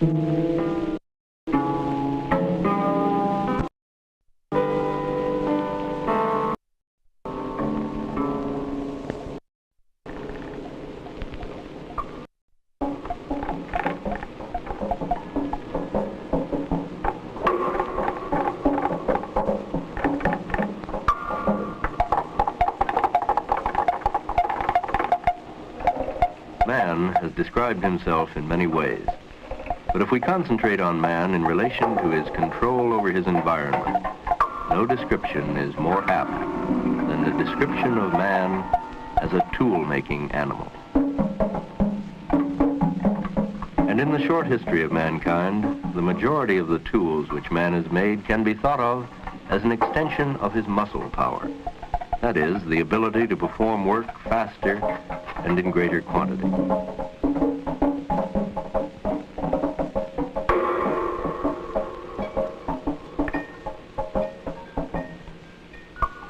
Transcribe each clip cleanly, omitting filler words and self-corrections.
Man has described himself in many ways. But if we concentrate on man in relation to his control over his environment, no description is more apt than the description of man as a tool-making animal. And in the short history of mankind, the majority of the tools which man has made can be thought of as an extension of his muscle power. That is, the ability to perform work faster and in greater quantity.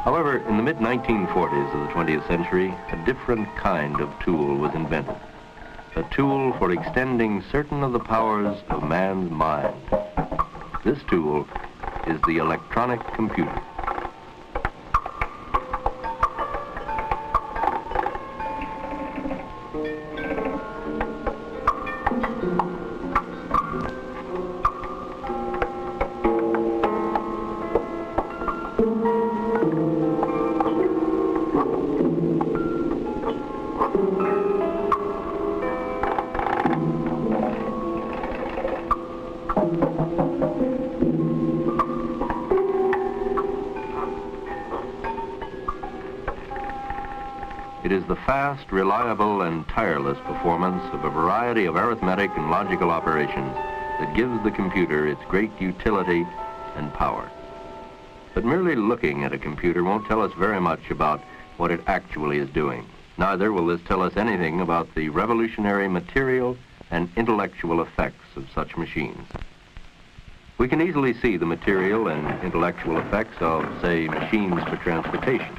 However, in the mid-1940s of the 20th century, a different kind of tool was invented. A tool for extending certain of the powers of man's mind. This tool is the electronic computer. It is the fast, reliable, and tireless performance of a variety of arithmetic and logical operations that gives the computer its great utility and power. But merely looking at a computer won't tell us very much about what it actually is doing. Neither will this tell us anything about the revolutionary material and intellectual effects of such machines. We can easily see the material and intellectual effects of, say, machines for transportation.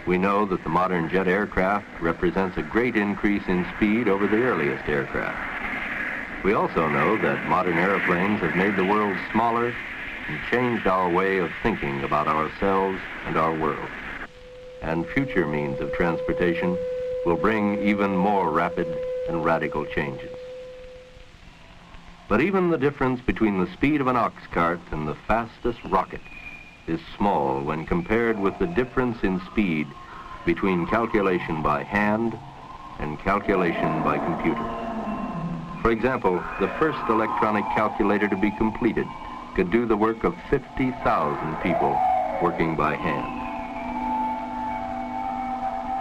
We know that the modern jet aircraft represents a great increase in speed over the earliest aircraft. We also know that modern airplanes have made the world smaller and changed our way of thinking about ourselves and our world. And future means of transportation will bring even more rapid and radical changes. But even the difference between the speed of an ox cart and the fastest rocket is small when compared with the difference in speed between calculation by hand and calculation by computer. For example, the first electronic calculator to be completed could do the work of 50,000 people working by hand.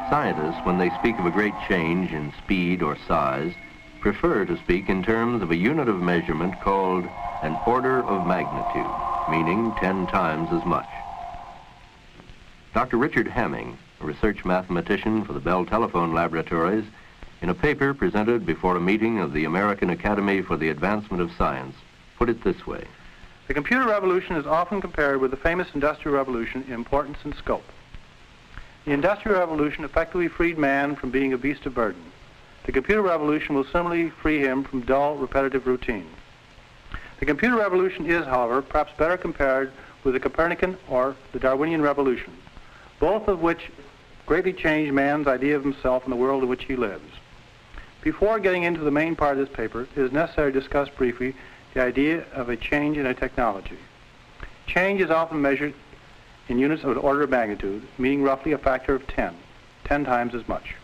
Scientists, when they speak of a great change in speed or size, prefer to speak in terms of a unit of measurement called an order of magnitude, meaning 10 times as much. Dr. Richard Hamming, a research mathematician for the Bell Telephone Laboratories, in a paper presented before a meeting of the American Academy for the Advancement of Science, put it this way. The computer revolution is often compared with the famous Industrial Revolution in importance and scope. The Industrial Revolution effectively freed man from being a beast of burden. The computer revolution will similarly free him from dull, repetitive routine. The computer revolution is, however, perhaps better compared with the Copernican or the Darwinian revolution, both of which greatly changed man's idea of himself and the world in which he lives. Before getting into the main part of this paper, it is necessary to discuss briefly the idea of a change in a technology. Change is often measured in units of an order of magnitude, meaning roughly a factor of 10 times as much.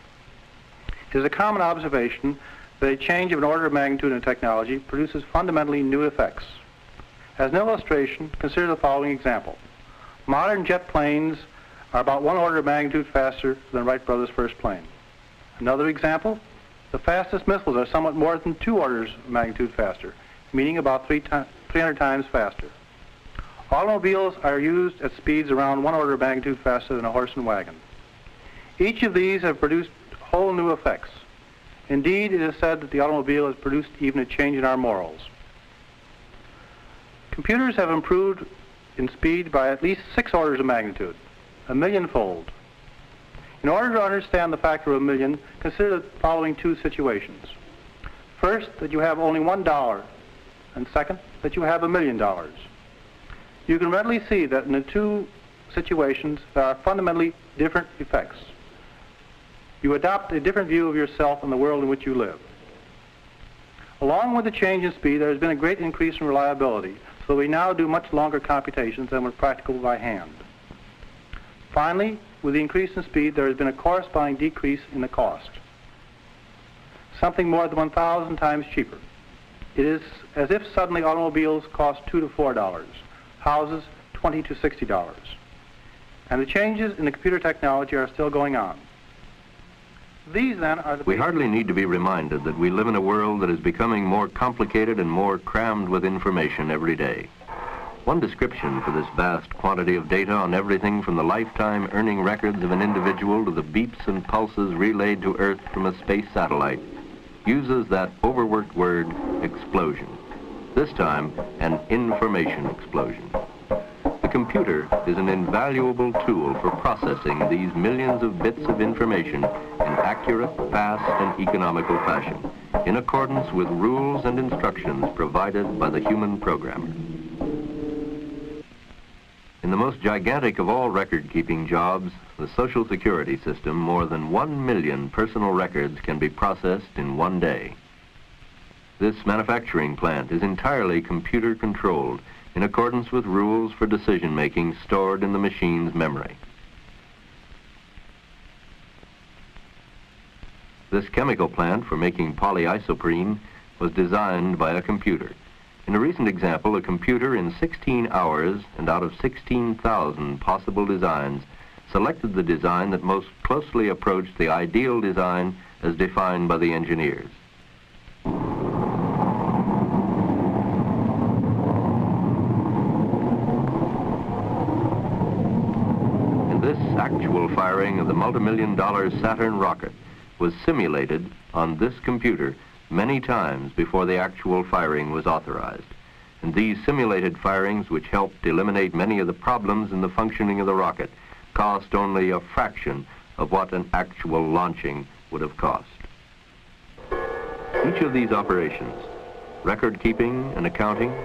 It is a common observation that a change of an order of magnitude in a technology produces fundamentally new effects. As an illustration, consider the following example. Modern jet planes are about 1 order of magnitude faster than Wright Brothers' first plane. Another example, the fastest missiles are somewhat more than 2 orders of magnitude faster, meaning about 300 times faster. Automobiles are used at speeds around 1 order of magnitude faster than a horse and wagon. Each of these have produced whole new effects. Indeed, it is said that the automobile has produced even a change in our morals. Computers have improved in speed by at least 6 orders of magnitude, a millionfold. In order to understand the factor of a million, consider the following two situations. First, that you have only $1, and second, that you have $1 million. You can readily see that in the two situations there are fundamentally different effects. You adopt a different view of yourself and the world in which you live. Along with the change in speed, there has been a great increase in reliability, so we now do much longer computations than was practical by hand. Finally, with the increase in speed, there has been a corresponding decrease in the cost. Something more than 1,000 times cheaper. It is as if suddenly automobiles cost $2 to $4, houses $20 to $60. And the changes in the computer technology are still going on. These then are the... We hardly need to be reminded that we live in a world that is becoming more complicated and more crammed with information every day. One description for this vast quantity of data on everything from the lifetime earning records of an individual to the beeps and pulses relayed to Earth from a space satellite uses that overworked word, explosion. This time, an information explosion. The computer is an invaluable tool for processing these millions of bits of information in accurate, fast, and economical fashion, in accordance with rules and instructions provided by the human programmer. In the most gigantic of all record-keeping jobs, the Social Security system, more than 1 million personal records can be processed in one day. This manufacturing plant is entirely computer-controlled in accordance with rules for decision-making stored in the machine's memory. This chemical plant for making polyisoprene was designed by a computer. In a recent example, a computer in 16 hours and out of 16,000 possible designs selected the design that most closely approached the ideal design as defined by the engineers. And this actual firing of the multi-million-dollar Saturn rocket was simulated on this computer many times before the actual firing was authorized. And these simulated firings, which helped eliminate many of the problems in the functioning of the rocket, cost only a fraction of what an actual launching would have cost. Each of these operations, record keeping and accounting,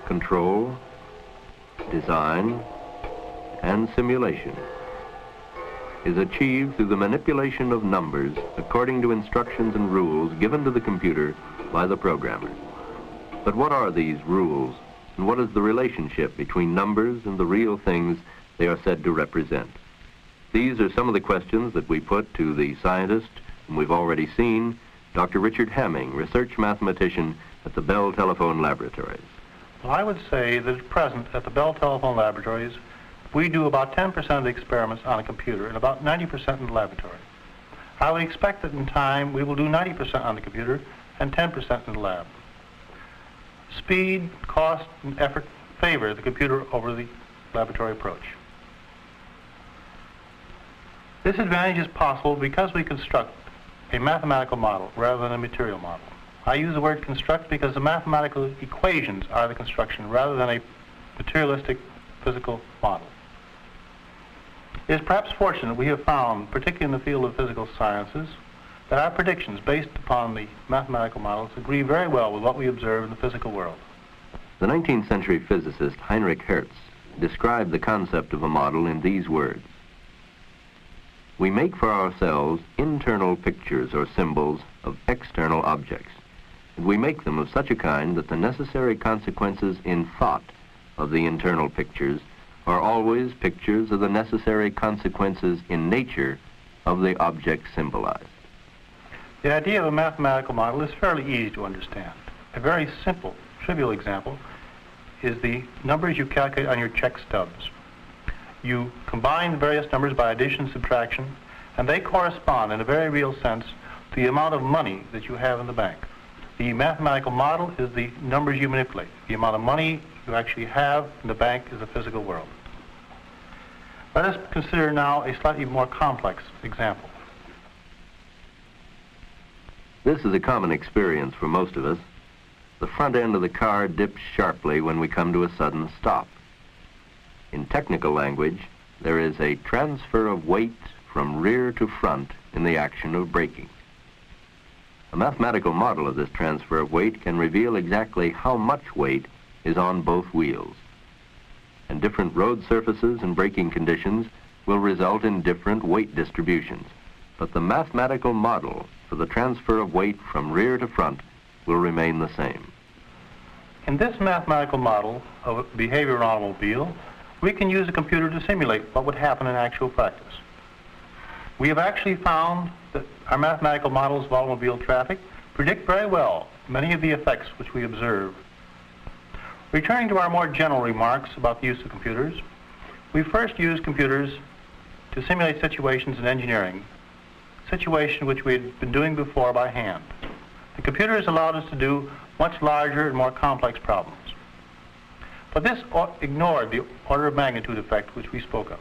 control, design, and simulation, is achieved through the manipulation of numbers according to instructions and rules given to the computer by the programmer. But what are these rules, and what is the relationship between numbers and the real things they are said to represent? These are some of the questions that we put to the scientist whom we've already seen, Dr. Richard Hamming, research mathematician at the Bell Telephone Laboratories. Well, I would say that at present at the Bell Telephone Laboratories, we do about 10% of the experiments on a computer and about 90% in the laboratory. I would expect that in time we will do 90% on the computer and 10% in the lab. Speed, cost, and effort favor the computer over the laboratory approach. This advantage is possible because we construct a mathematical model rather than a material model. I use the word construct because the mathematical equations are the construction rather than a materialistic physical model. It is perhaps fortunate we have found, particularly in the field of physical sciences, that our predictions based upon the mathematical models agree very well with what we observe in the physical world. The 19th century physicist Heinrich Hertz described the concept of a model in these words: "We make for ourselves internal pictures or symbols of external objects, and we make them of such a kind that the necessary consequences in thought of the internal pictures are always pictures of the necessary consequences in nature of the object symbolized." The idea of a mathematical model is fairly easy to understand. A very simple, trivial example is the numbers you calculate on your check stubs. You combine the various numbers by addition and subtraction, and they correspond in a very real sense to the amount of money that you have in the bank. The mathematical model is the numbers you manipulate. The amount of money you actually have in the bank is the physical world. Let us consider now a slightly more complex example. This is a common experience for most of us. The front end of the car dips sharply when we come to a sudden stop. In technical language, there is a transfer of weight from rear to front in the action of braking. A mathematical model of this transfer of weight can reveal exactly how much weight is on both wheels. And different road surfaces and braking conditions will result in different weight distributions. But the mathematical model for the transfer of weight from rear to front will remain the same. In this mathematical model of a behavior of an automobile, we can use a computer to simulate what would happen in actual practice. We have actually found that our mathematical models of automobile traffic predict very well many of the effects which we observe. Returning to our more general remarks about the use of computers, we first used computers to simulate situations in engineering, situations which we had been doing before by hand. The computers allowed us to do much larger and more complex problems. But this ignored the order of magnitude effect which we spoke of.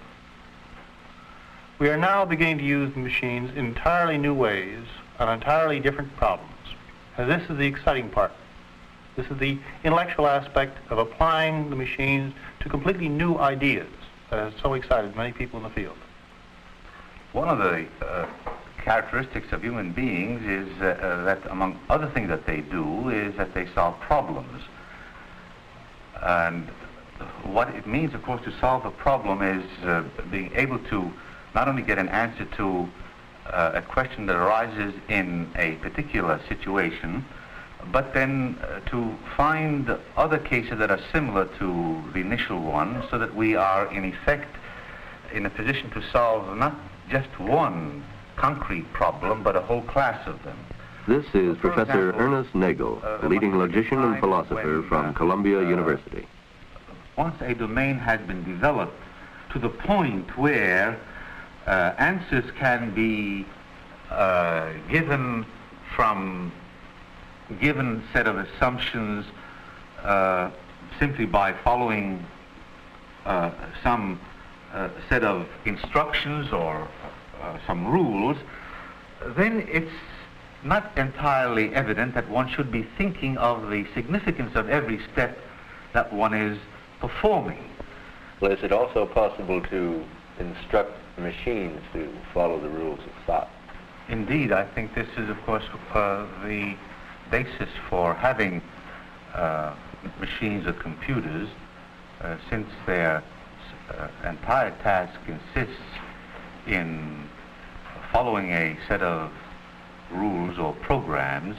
We are now beginning to use the machines in entirely new ways on entirely different problems. And this is the exciting part. This is the intellectual aspect of applying the machines to completely new ideas that has so excited many people in the field. One of the characteristics of human beings is that among other things that they do is that they solve problems. And what it means, of course, to solve a problem is being able to not only get an answer to a question that arises in a particular situation, but then to find other cases that are similar to the initial one, so that we are in effect in a position to solve not just one concrete problem, but a whole class of them. This is Professor Ernest Nagel, a leading logician and philosopher from Columbia University. Once a domain has been developed to the point where answers can be given from a given set of assumptions simply by following some set of instructions or some rules, then it's not entirely evident that one should be thinking of the significance of every step that one is performing. Well, is it also possible to instruct machines to follow the rules of thought? Indeed, I think this is, of course, the basis for having machines or computers, since their entire task consists in following a set of rules or programs,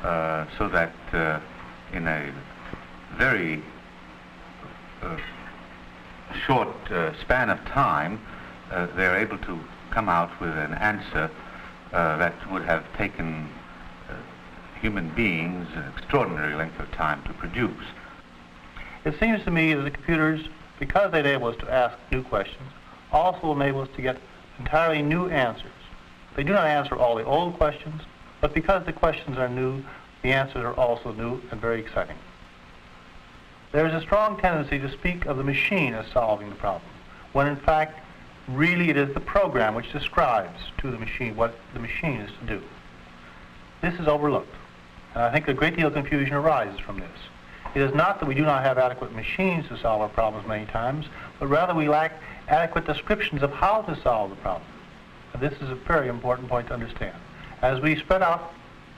so that in a very short span of time, they're able to come out with an answer that would have taken human beings an extraordinary length of time to produce. It seems to me that the computers, because they enable us to ask new questions, also enable us to get entirely new answers. They do not answer all the old questions, but because the questions are new, the answers are also new and very exciting. There is a strong tendency to speak of the machine as solving the problem, when in fact, really it is the program which describes to the machine what the machine is to do. This is overlooked, and I think a great deal of confusion arises from this. It is not that we do not have adequate machines to solve our problems many times, but rather we lack adequate descriptions of how to solve the problem. And this is a very important point to understand. As we spread out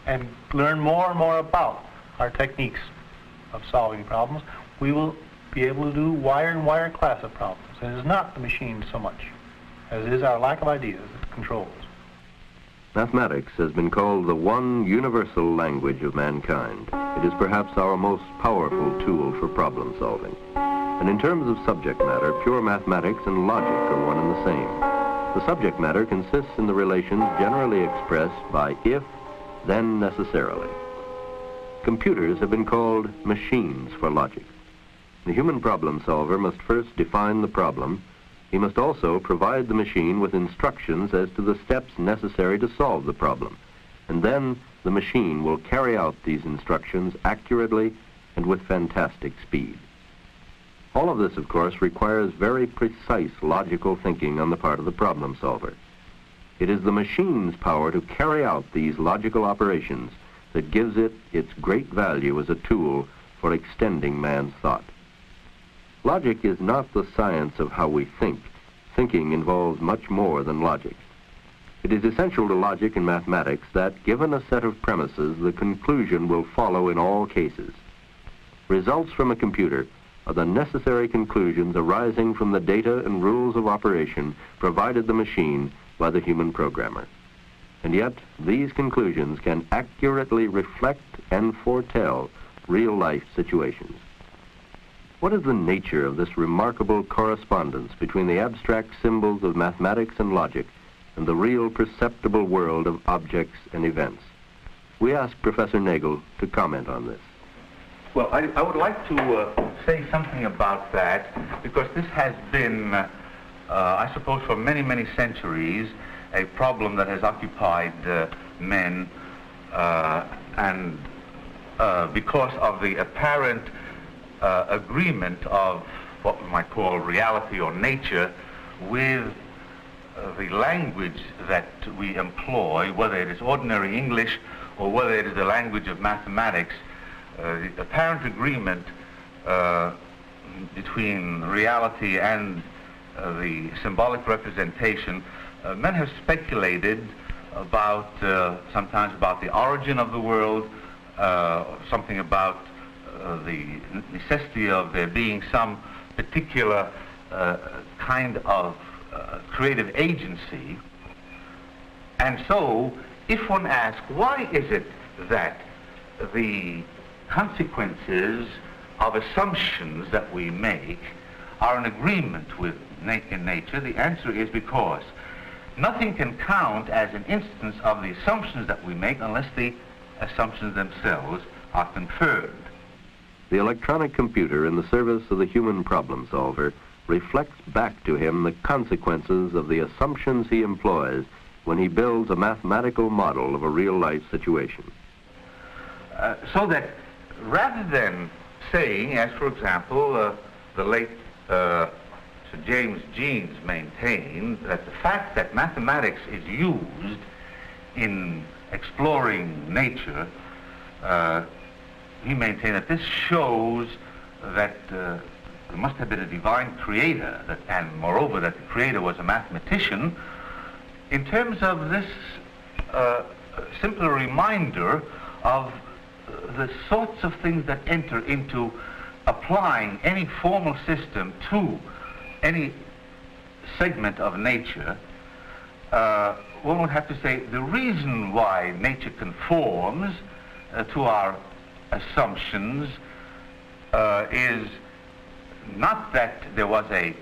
and learn more and more about our techniques of solving problems, we will be able to do wider and wider class of problems. And it is not the machine so much as it is our lack of ideas that controls. Mathematics has been called the one universal language of mankind. It is perhaps our most powerful tool for problem solving. And in terms of subject matter, pure mathematics and logic are one and the same. The subject matter consists in the relations generally expressed by if, then necessarily. Computers have been called machines for logic. The human problem solver must first define the problem. He must also provide the machine with instructions as to the steps necessary to solve the problem. And then the machine will carry out these instructions accurately and with fantastic speed. All of this, of course, requires very precise logical thinking on the part of the problem solver. It is the machine's power to carry out these logical operations that gives it its great value as a tool for extending man's thought. Logic is not the science of how we think, thinking involves much more than logic. It is essential to logic and mathematics that, given a set of premises, the conclusion will follow in all cases. Results from a computer are the necessary conclusions arising from the data and rules of operation provided the machine by the human programmer. And yet, these conclusions can accurately reflect and foretell real-life situations. What is the nature of this remarkable correspondence between the abstract symbols of mathematics and logic and the real perceptible world of objects and events? We ask Professor Nagel to comment on this. Well, I would like to say something about that, because this has been, I suppose, for many, many centuries, a problem that has occupied men, and because of the apparent agreement of what we might call reality or nature with the language that we employ, whether it is ordinary English or whether it is the language of mathematics, the apparent agreement between reality and the symbolic representation, men have speculated about, sometimes about the origin of the world, something about the necessity of there being some particular kind of creative agency. And so, if one asks, why is it that the consequences of assumptions that we make are in agreement with in nature, the answer is because nothing can count as an instance of the assumptions that we make unless the assumptions themselves are confirmed. The electronic computer in the service of the human problem solver reflects back to him the consequences of the assumptions he employs when he builds a mathematical model of a real-life situation. So that rather than saying, as for example, the late Sir James Jeans maintained, that the fact that mathematics is used in exploring nature, he maintained that this shows that there must have been a divine creator, and moreover that the creator was a mathematician. In terms of this simple reminder of the sorts of things that enter into applying any formal system to any segment of nature, one would have to say the reason why nature conforms to our assumptions is not that there was a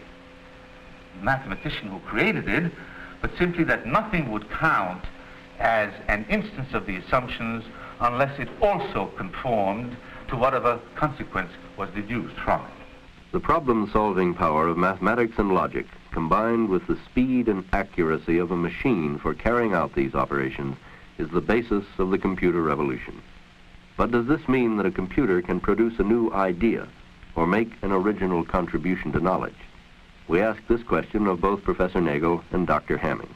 mathematician who created it, but simply that nothing would count as an instance of the assumptions unless it also conformed to whatever consequence was deduced from it. The problem-solving power of mathematics and logic, combined with the speed and accuracy of a machine for carrying out these operations, is the basis of the computer revolution. But does this mean that a computer can produce a new idea or make an original contribution to knowledge? We ask this question of both Professor Nagel and Dr. Hamming.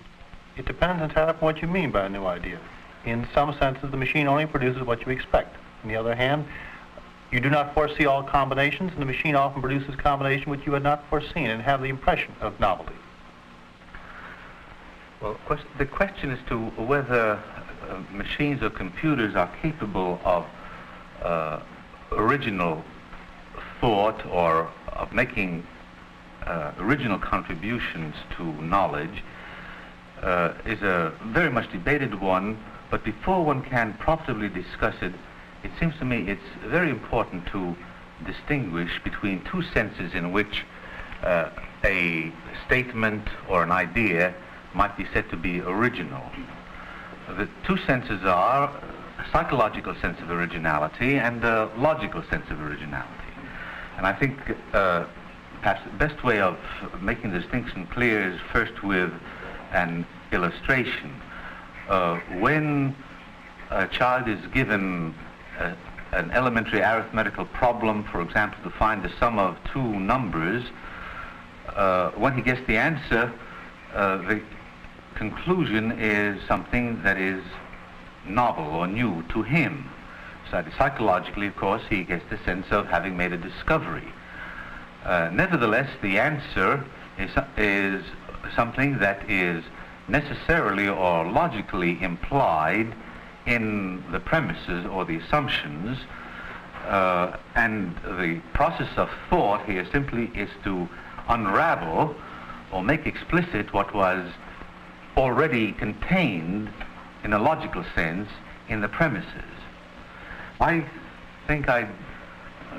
It depends entirely upon what you mean by a new idea. In some senses, the machine only produces what you expect. On the other hand, you do not foresee all combinations, and the machine often produces combinations which you had not foreseen and have the impression of novelty. Well, the question as to whether machines or computers are capable of original thought or of making original contributions to knowledge is a very much debated one, but before one can profitably discuss it, it seems to me it's very important to distinguish between two senses in which a statement or an idea might be said to be original. The two senses are a psychological sense of originality and a logical sense of originality. And I think perhaps the best way of making the distinction clear is first with an illustration. When a child is given an elementary arithmetical problem, for example, to find the sum of two numbers, when he gets the answer, the conclusion is something that is novel or new to him. So psychologically, of course, he gets the sense of having made a discovery. Nevertheless, the answer is something that is necessarily or logically implied in the premises or the assumptions, and the process of thought here simply is to unravel or make explicit what was already contained in a logical sense in the premises. I think I'd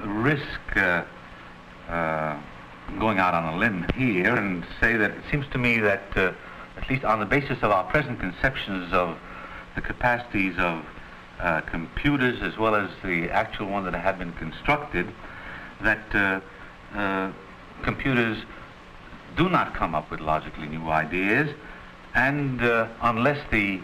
risk going out on a limb here and say that it seems to me that, at least on the basis of our present conceptions of the capacities of computers as well as the actual one that have been constructed, that computers do not come up with logically new ideas, and unless the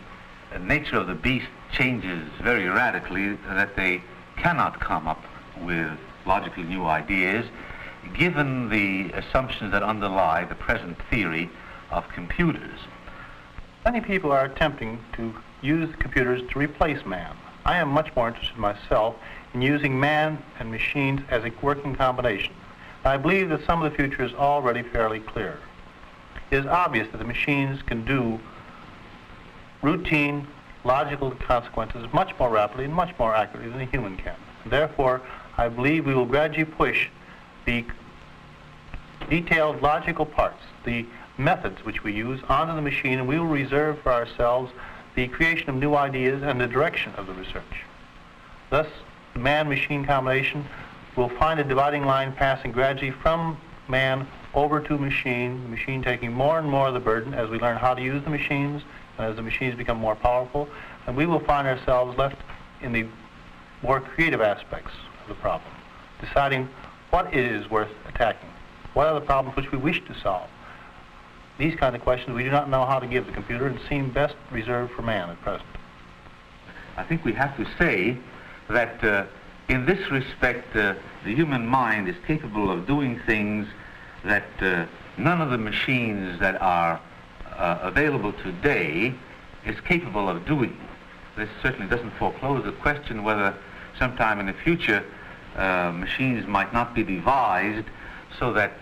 nature of the beast changes very radically, that they cannot come up with logically new ideas, given the assumptions that underlie the present theory of computers. Many people are attempting to use computers to replace man. I am much more interested myself in using man and machines as a working combination. I believe that some of the future is already fairly clear. It is obvious that the machines can do routine, logical consequences much more rapidly and much more accurately than a human can. Therefore, I believe we will gradually push the detailed logical parts, the methods which we use, onto the machine, and we will reserve for ourselves the creation of new ideas and the direction of the research. Thus, the man-machine combination will find a dividing line passing gradually from man over to machine, the machine taking more and more of the burden as we learn how to use the machines and as the machines become more powerful, and we will find ourselves left in the more creative aspects of the problem, deciding what it is worth attacking, what are the problems which we wish to solve. These kind of questions we do not know how to give the computer and seem best reserved for man at present. I think we have to say that in this respect, the human mind is capable of doing things that none of the machines that are available today is capable of doing. This certainly doesn't foreclose the question whether sometime in the future machines might not be devised so that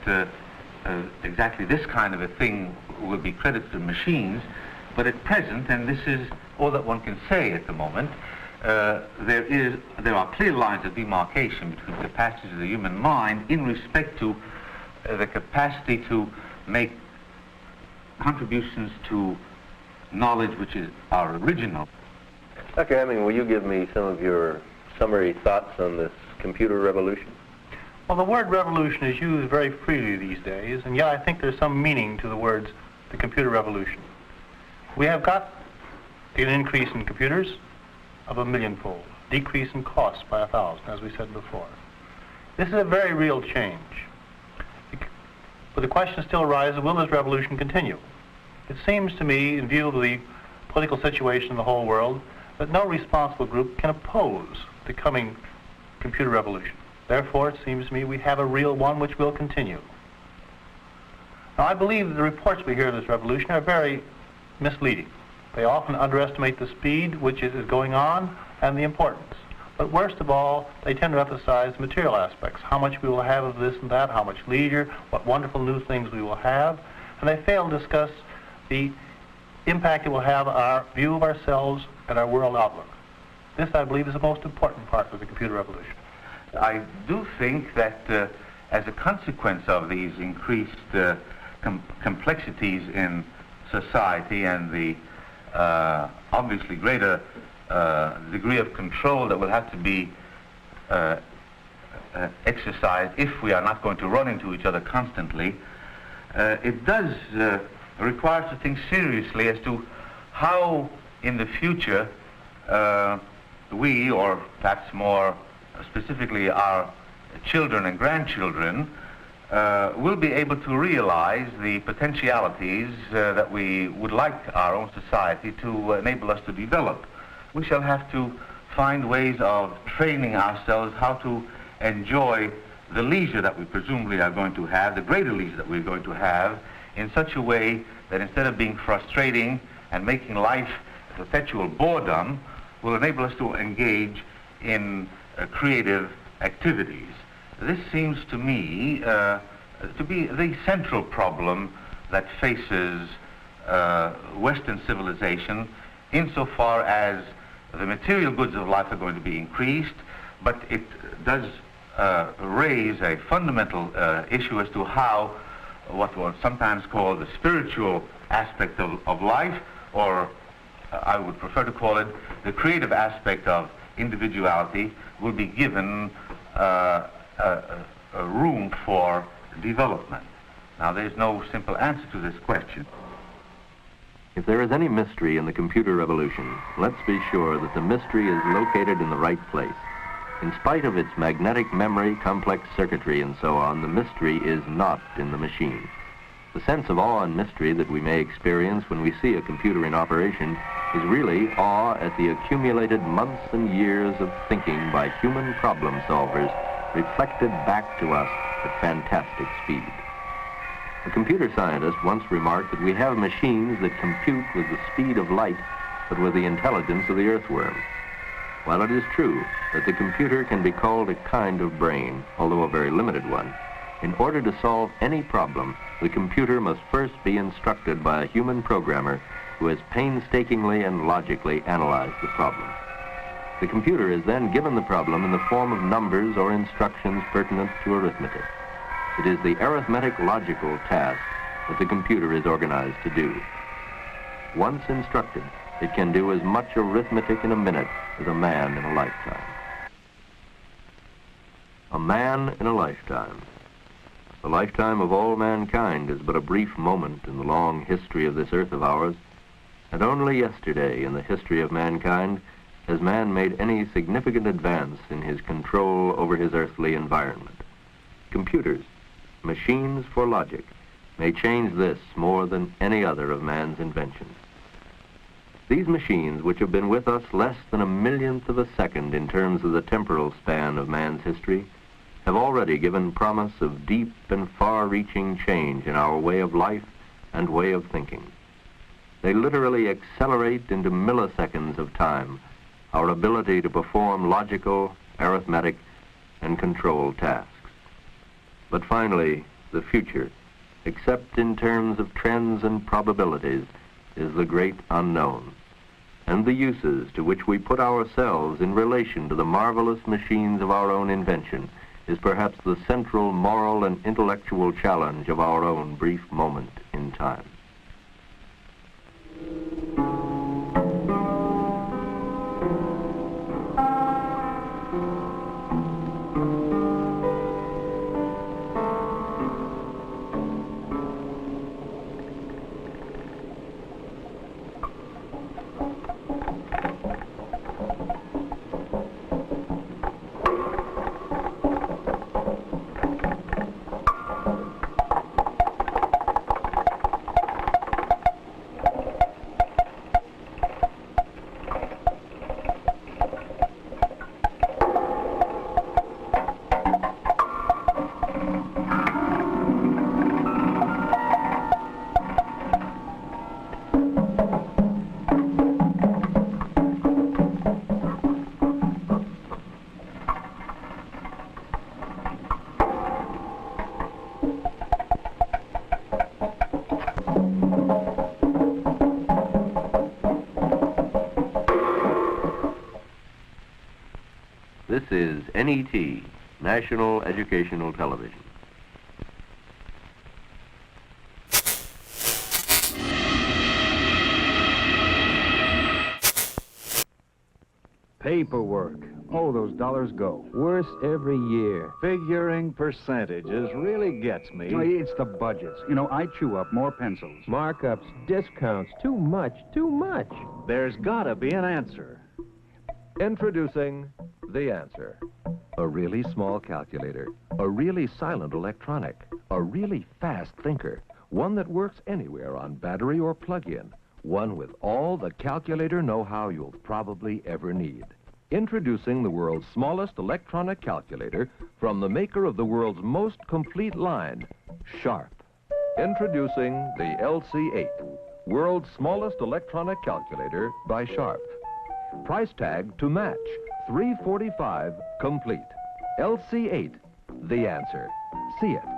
exactly this kind of a thing will be credited to machines. But at present, and this is all that one can say at the moment, there are clear lines of demarcation between capacities of the human mind in respect to the capacity to make contributions to knowledge which is our original. Dr. Hemming, will you give me some of your summary thoughts on this computer revolution? Well, the word revolution is used very freely these days, and yet I think there's some meaning to the words the computer revolution. We have got an increase in computers of 1,000,000-fold, decrease in costs by 1,000, as we said before. This is a very real change. But the question still arises, will this revolution continue? It seems to me, in view of the political situation in the whole world, that no responsible group can oppose the coming computer revolution. Therefore, it seems to me we have a real one which will continue. Now, I believe that the reports we hear of this revolution are very misleading. They often underestimate the speed which is going on and the importance. But worst of all, they tend to emphasize the material aspects, how much we will have of this and that, how much leisure, what wonderful new things we will have, and they fail to discuss the impact it will have on our view of ourselves and our world outlook. This, I believe, is the most important part of the computer revolution. I do think that as a consequence of these increased complexities in society and the obviously greater degree of control that will have to be exercised if we are not going to run into each other constantly, it does require us to think seriously as to how in the future we, or perhaps more specifically our children and grandchildren, will be able to realize the potentialities that we would like our own society to enable us to develop. We shall have to find ways of training ourselves how to enjoy the leisure that we presumably are going to have, the greater leisure that we're going to have, in such a way that instead of being frustrating and making life a perpetual boredom, will enable us to engage in creative activities. This seems to me to be the central problem that faces Western civilization insofar as the material goods of life are going to be increased, but it does raise a fundamental issue as to how what was sometimes called the spiritual aspect of life, or I would prefer to call it the creative aspect of individuality, will be given a room for development. Now, there's no simple answer to this question. If there is any mystery in the computer revolution, let's be sure that the mystery is located in the right place. In spite of its magnetic memory, complex circuitry, and so on, the mystery is not in the machine. The sense of awe and mystery that we may experience when we see a computer in operation is really awe at the accumulated months and years of thinking by human problem solvers reflected back to us at fantastic speed. A computer scientist once remarked that we have machines that compute with the speed of light, but with the intelligence of the earthworm. While it is true that the computer can be called a kind of brain, although a very limited one, in order to solve any problem, the computer must first be instructed by a human programmer who has painstakingly and logically analyzed the problem. The computer is then given the problem in the form of numbers or instructions pertinent to arithmetic. It is the arithmetic logical task that the computer is organized to do. Once instructed, it can do as much arithmetic in a minute as a man in a lifetime. A man in a lifetime. The lifetime of all mankind is but a brief moment in the long history of this earth of ours, and only yesterday in the history of mankind has man made any significant advance in his control over his earthly environment. Computers, machines for logic, may change this more than any other of man's inventions. These machines, which have been with us less than a millionth of a second in terms of the temporal span of man's history, have already given promise of deep and far-reaching change in our way of life and way of thinking. They literally accelerate into milliseconds of time our ability to perform logical, arithmetic, and control tasks. But finally, the future, except in terms of trends and probabilities, is the great unknown, and the uses to which we put ourselves in relation to the marvelous machines of our own invention is perhaps the central moral and intellectual challenge of our own brief moment in time. This is NET, National Educational Television. Paperwork. Oh, those dollars go. Worse every year. Figuring percentages really gets me. It's the budgets. You know, I chew up more pencils. Markups, discounts, too much, too much. There's gotta be an answer. Introducing The Answer. A really small calculator, a really silent electronic, a really fast thinker, one that works anywhere on battery or plug-in, one with all the calculator know-how you'll probably ever need. Introducing the world's smallest electronic calculator from the maker of the world's most complete line, Sharp. Introducing the LC8, world's smallest electronic calculator by Sharp. Price tag to match, $345 complete. LC8, The Answer. See it.